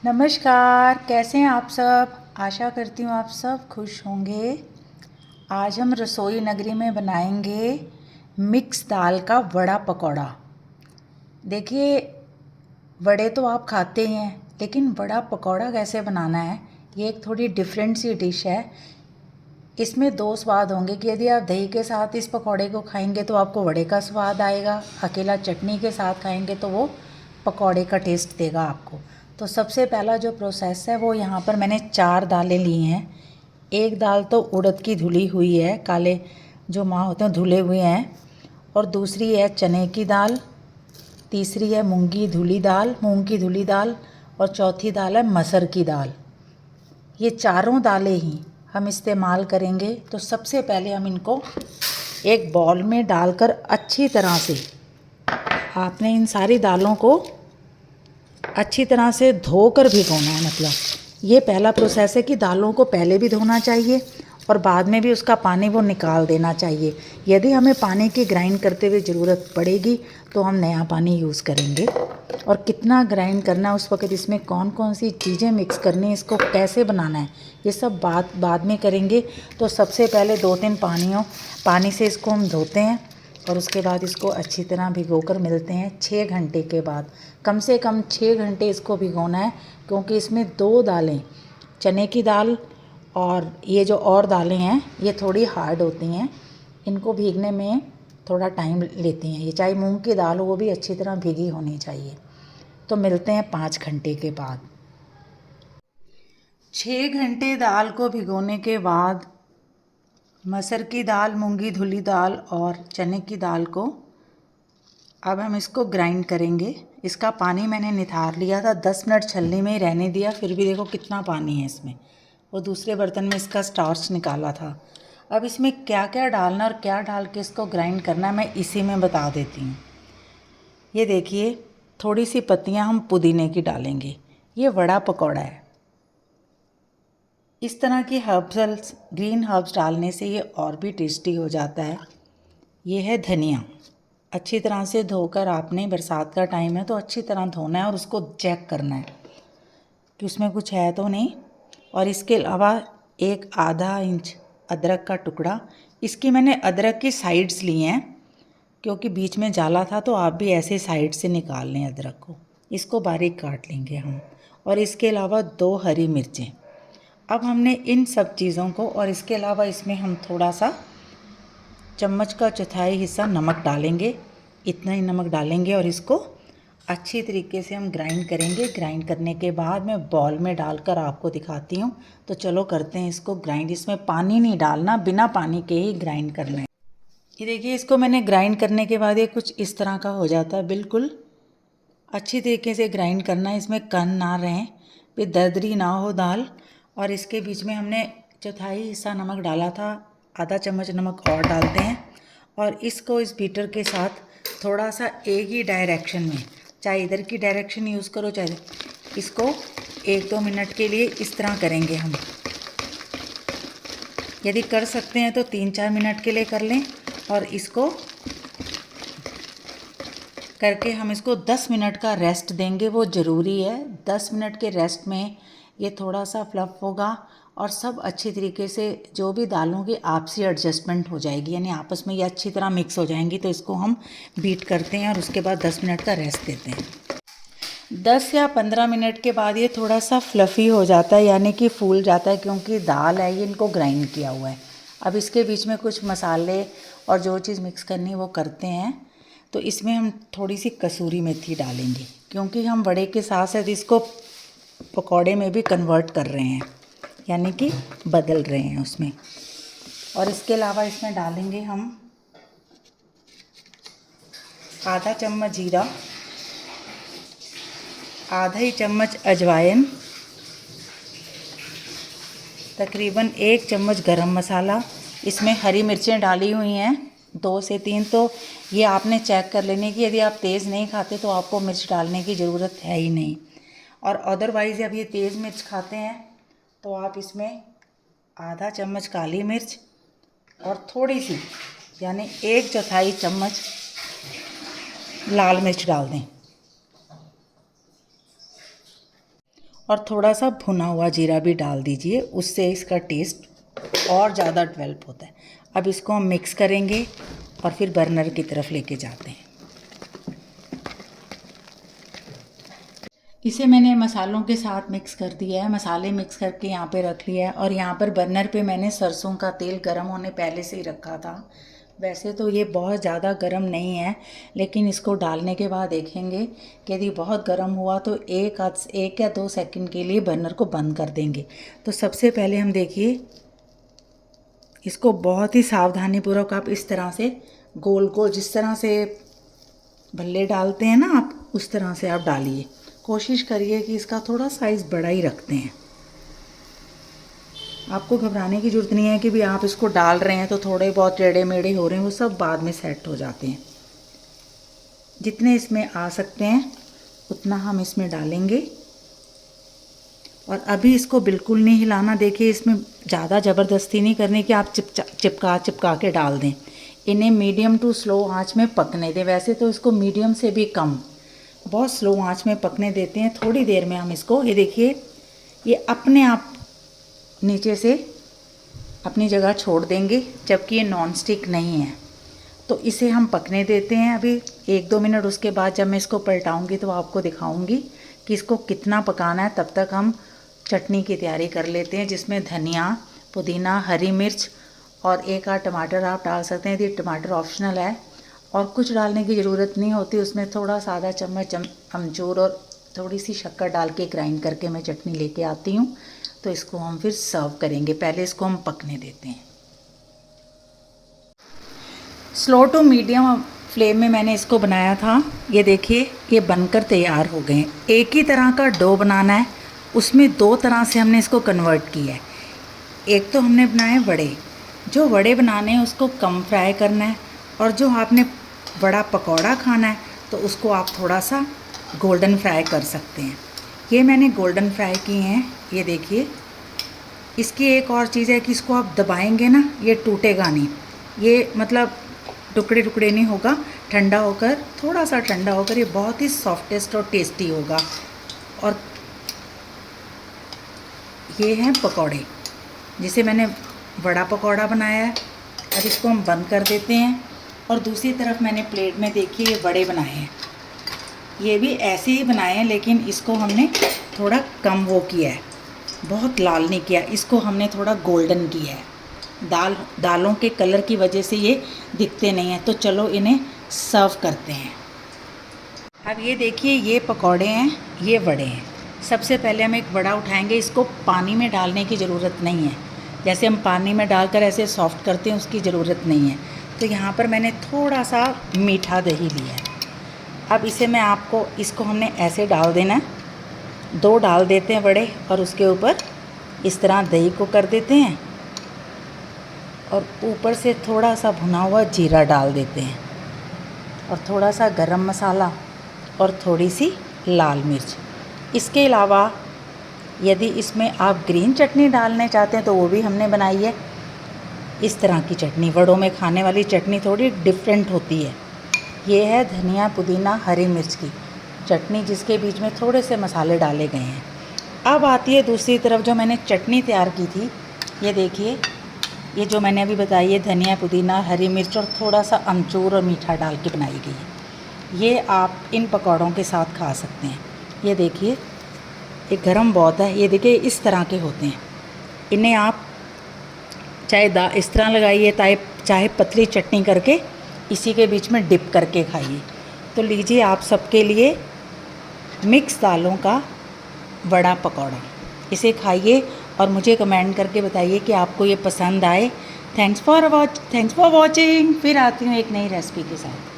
नमस्कार, कैसे हैं आप सब। आशा करती हूँ आप सब खुश होंगे। आज हम रसोई नगरी में बनाएंगे मिक्स दाल का वड़ा पकौड़ा। देखिए, वड़े तो आप खाते ही हैं, लेकिन वड़ा पकौड़ा कैसे बनाना है, ये एक थोड़ी डिफरेंट सी डिश है। इसमें दो स्वाद होंगे कि यदि आप दही के साथ इस पकौड़े को खाएंगे तो आपको वड़े का स्वाद आएगा, अकेला चटनी के साथ खाएंगे तो वो पकौड़े का टेस्ट देगा आपको। तो सबसे पहला जो प्रोसेस है वो यहाँ पर मैंने 4 दालें ली हैं। एक दाल तो उड़द की धुली हुई है, काले जो माँ होते हैं धुले हुए हैं, और दूसरी है चने की दाल, तीसरी है मूंग की धुली दाल, और चौथी दाल है मसर की दाल। ये चारों दालें ही हम इस्तेमाल करेंगे। तो सबसे पहले हम इनको एक बॉल में डालकर अच्छी तरह से, आपने इन सारी दालों को अच्छी तरह से धोकर भिगोना है। मतलब ये पहला प्रोसेस है कि दालों को पहले भी धोना चाहिए और बाद में भी उसका पानी वो निकाल देना चाहिए। यदि हमें पानी की ग्राइंड करते हुए ज़रूरत पड़ेगी तो हम नया पानी यूज़ करेंगे। और कितना ग्राइंड करना है उस वक्त, इसमें कौन कौन सी चीज़ें मिक्स करनी है, इसको कैसे बनाना है, ये सब बात बाद में करेंगे। तो सबसे पहले 2-3 पानी से इसको हम धोते हैं और उसके बाद इसको अच्छी तरह भिगोकर मिलते हैं 6 घंटे के बाद। कम से कम 6 घंटे इसको भिगोना है, क्योंकि इसमें 2 दालें, चने की दाल और ये जो और दालें हैं ये थोड़ी हार्ड होती हैं, इनको भीगने में थोड़ा टाइम लेती हैं। ये चाहे मूंग की दाल हो वो भी अच्छी तरह भीगी होनी चाहिए। तो मिलते हैं 5 घंटे के बाद। 6 घंटे दाल को भिगोने के बाद मसर की दाल, मूंगी धुली दाल और चने की दाल को अब हम इसको ग्राइंड करेंगे। इसका पानी मैंने निथार लिया था, 10 मिनट छलनी में ही रहने दिया, फिर भी देखो कितना पानी है इसमें। वो दूसरे बर्तन में इसका स्टार्च निकाला था। अब इसमें क्या क्या डालना और क्या डाल के इसको ग्राइंड करना मैं इसी में बता देती हूँ। ये देखिए, थोड़ी सी पत्तियाँ हम पुदीने की डालेंगे। ये वड़ा पकौड़ा है, इस तरह की हर्ब्स, ग्रीन हर्ब्स डालने से ये और भी टेस्टी हो जाता है। ये है धनिया, अच्छी तरह से धोकर आपने, बरसात का टाइम है तो अच्छी तरह धोना है और उसको चेक करना है कि उसमें कुछ है तो नहीं। और इसके अलावा एक आधा इंच अदरक का टुकड़ा। इसकी मैंने अदरक की साइड्स ली हैं, क्योंकि बीच में जाला था, तो आप भी ऐसे साइड से निकाल लें अदरक को। इसको बारीक काट लेंगे हम। और इसके अलावा 2 हरी मिर्चें। अब हमने इन सब चीज़ों को, और इसके अलावा इसमें हम थोड़ा सा चम्मच का चौथाई हिस्सा नमक डालेंगे। इतना ही नमक डालेंगे और इसको अच्छी तरीके से हम ग्राइंड करेंगे। ग्राइंड करने के बाद मैं बॉल में डालकर आपको दिखाती हूँ। तो चलो करते हैं इसको ग्राइंड। इसमें पानी नहीं डालना, बिना पानी के ही ग्राइंड करना है। ये देखिए, इसको मैंने ग्राइंड करने के बाद ये कुछ इस तरह का हो जाता है। बिल्कुल अच्छी तरीके से ग्राइंड करना है, इसमें कण ना रहें, फिर दरदरी ना हो दाल। और इसके बीच में हमने चौथाई हिस्सा नमक डाला था, आधा चम्मच नमक और डालते हैं। और इसको इस बीटर के साथ थोड़ा सा एक ही डायरेक्शन में, चाहे इधर की डायरेक्शन यूज़ करो, चाहे इसको 1-2 मिनट के लिए इस तरह करेंगे हम। यदि कर सकते हैं तो 3-4 मिनट के लिए कर लें। और इसको करके हम इसको 10 मिनट का रेस्ट देंगे, वो ज़रूरी है। 10 मिनट के रेस्ट में ये थोड़ा सा फ्लफ़ होगा और सब अच्छी तरीके से जो भी दालों की आपसी एडजस्टमेंट हो जाएगी, यानी आपस में ये अच्छी तरह मिक्स हो जाएंगी। तो इसको हम बीट करते हैं और उसके बाद 10 मिनट का रेस्ट देते हैं। 10 या 15 मिनट के बाद ये थोड़ा सा फ्लफ़ी हो जाता है, यानी कि फूल जाता है, क्योंकि दाल है ये इनको ग्राइंड किया हुआ है। अब इसके बीच में कुछ मसाले और जो चीज़ मिक्स करनी है वो करते हैं। तो इसमें हम थोड़ी सी कसूरी मेथी डालेंगे, क्योंकि हम वड़े के साथ साथ इसको पकौड़े में भी कन्वर्ट कर रहे हैं, यानी कि बदल रहे हैं उसमें। और इसके अलावा इसमें डालेंगे हम आधा चम्मच जीरा, आधा ही चम्मच अजवाइन, तकरीबन 1 चम्मच गरम मसाला। इसमें हरी मिर्चें डाली हुई हैं 2 से 3, तो ये आपने चेक कर लेने की, यदि आप तेज़ नहीं खाते तो आपको मिर्च डालने की ज़रूरत है ही नहीं। और अदरवाइज़ जब ये तेज़ मिर्च खाते हैं तो आप इसमें आधा चम्मच काली मिर्च और थोड़ी सी, यानी 1/4 चम्मच लाल मिर्च डाल दें। और थोड़ा सा भुना हुआ जीरा भी डाल दीजिए, उससे इसका टेस्ट और ज़्यादा डेवलप होता है। अब इसको हम मिक्स करेंगे और फिर बर्नर की तरफ लेके जाते हैं। इसे मैंने मसालों के साथ मिक्स कर दिया है, मसाले मिक्स करके यहाँ पे रख लिया है। और यहाँ पर बर्नर पे मैंने सरसों का तेल गरम होने पहले से ही रखा था। वैसे तो ये बहुत ज़्यादा गरम नहीं है, लेकिन इसको डालने के बाद देखेंगे कि यदि बहुत गरम हुआ तो एक या 2 सेकंड के लिए बर्नर को बंद कर देंगे। तो सबसे पहले हम देखिए इसको बहुत ही सावधानीपूर्वक आप इस तरह से गोल गोल, जिस तरह से भल्ले डालते हैं ना आप, उस तरह से आप डालिए। कोशिश करिए कि इसका थोड़ा साइज़ बड़ा ही रखते हैं। आपको घबराने की ज़रूरत नहीं है कि भी आप इसको डाल रहे हैं तो थोड़े बहुत टेढ़े मेढ़े हो रहे हैं, वो सब बाद में सेट हो जाते हैं। जितने इसमें आ सकते हैं उतना हम इसमें डालेंगे। और अभी इसको बिल्कुल नहीं हिलाना। देखिए इसमें ज़्यादा ज़बरदस्ती नहीं करनी कि आप चिपका के डाल दें। इन्हें मीडियम टू स्लो आंच में पकने दें। वैसे तो इसको मीडियम से भी कम, बहुत स्लो आंच में पकने देते हैं। थोड़ी देर में हम इसको, ये देखिए ये अपने आप नीचे से अपनी जगह छोड़ देंगे, जबकि ये नॉन स्टिक नहीं है। तो इसे हम पकने देते हैं अभी 1-2 मिनट। उसके बाद जब मैं इसको पलटाऊंगी तो आपको दिखाऊंगी कि इसको कितना पकाना है। तब तक हम चटनी की तैयारी कर लेते हैं, जिसमें धनिया, पुदीना, हरी मिर्च और 1 आध टमाटर आप डाल सकते हैं। ये टमाटर ऑप्शनल है और कुछ डालने की ज़रूरत नहीं होती। उसमें थोड़ा आधा चम्मच अमचूर और थोड़ी सी शक्कर डाल के ग्राइंड करके मैं चटनी लेके आती हूँ। तो इसको हम फिर सर्व करेंगे। पहले इसको हम पकने देते हैं। स्लो टू मीडियम फ्लेम में मैंने इसको बनाया था। ये देखिए ये बनकर तैयार हो गए। एक ही तरह का डो बनाना है, उसमें 2 तरह से हमने इसको कन्वर्ट किया है। एक तो हमने बनाए वड़े, जो वड़े बनाने हैं उसको कम फ्राई करना है, और जो आपने वड़ा पकौड़ा खाना है तो उसको आप थोड़ा सा गोल्डन फ्राई कर सकते हैं। ये मैंने गोल्डन फ्राई किए हैं। ये देखिए इसकी एक और चीज़ है कि इसको आप दबाएंगे ना, ये टूटेगा नहीं, ये मतलब टुकड़े टुकड़े नहीं होगा। ठंडा होकर, थोड़ा सा ठंडा होकर ये बहुत ही सॉफ्टेस्ट और टेस्टी होगा। और ये हैं पकौड़े, जिसे मैंने वड़ा पकौड़ा बनाया है। अब इसको हम बंद कर देते हैं। और दूसरी तरफ मैंने प्लेट में देखिए ये वड़े बनाए हैं। ये भी ऐसे ही बनाए हैं, लेकिन इसको हमने थोड़ा कम वो किया है, बहुत लाल नहीं किया। इसको हमने थोड़ा गोल्डन किया है। दालों के कलर की वजह से ये दिखते नहीं हैं। तो चलो इन्हें सर्व करते हैं। अब ये देखिए ये पकौड़े हैं, ये वड़े हैं। सबसे पहले हम एक वड़ा उठाएंगे। इसको पानी में डालने की ज़रूरत नहीं है, जैसे हम पानी में डालकर ऐसे सॉफ्ट करते हैं उसकी ज़रूरत नहीं है। तो यहाँ पर मैंने थोड़ा सा मीठा दही लिया है। अब इसे मैं आपको, इसको हमने ऐसे डाल देना है। 2 डाल देते हैं वड़े और उसके ऊपर इस तरह दही को कर देते हैं और ऊपर से थोड़ा सा भुना हुआ जीरा डाल देते हैं और थोड़ा सा गरम मसाला और थोड़ी सी लाल मिर्च। इसके अलावा यदि इसमें आप ग्रीन चटनी डालने चाहते हैं तो वो भी हमने बनाई है। इस तरह की चटनी, वड़ों में खाने वाली चटनी थोड़ी डिफरेंट होती है। ये है धनिया, पुदीना, हरी मिर्च की चटनी, जिसके बीच में थोड़े से मसाले डाले गए हैं। अब आती है दूसरी तरफ जो मैंने चटनी तैयार की थी। ये देखिए ये जो मैंने अभी बताई है, धनिया, पुदीना, हरी मिर्च और थोड़ा सा अमचूर और मीठा डाल के बनाई गई है। ये आप इन पकौड़ों के साथ खा सकते हैं। ये देखिए ये गरम बहुत है। ये देखिए इस तरह के होते हैं। इन्हें आप चाहे इस तरह लगाइए, चाहे पतली चटनी करके इसी के बीच में डिप करके खाइए। तो लीजिए आप सबके लिए मिक्स दालों का वड़ा पकौड़ा, इसे खाइए और मुझे कमेंट करके बताइए कि आपको ये पसंद आए। Thanks for watching. फिर आती हूँ एक नई रेसिपी के साथ।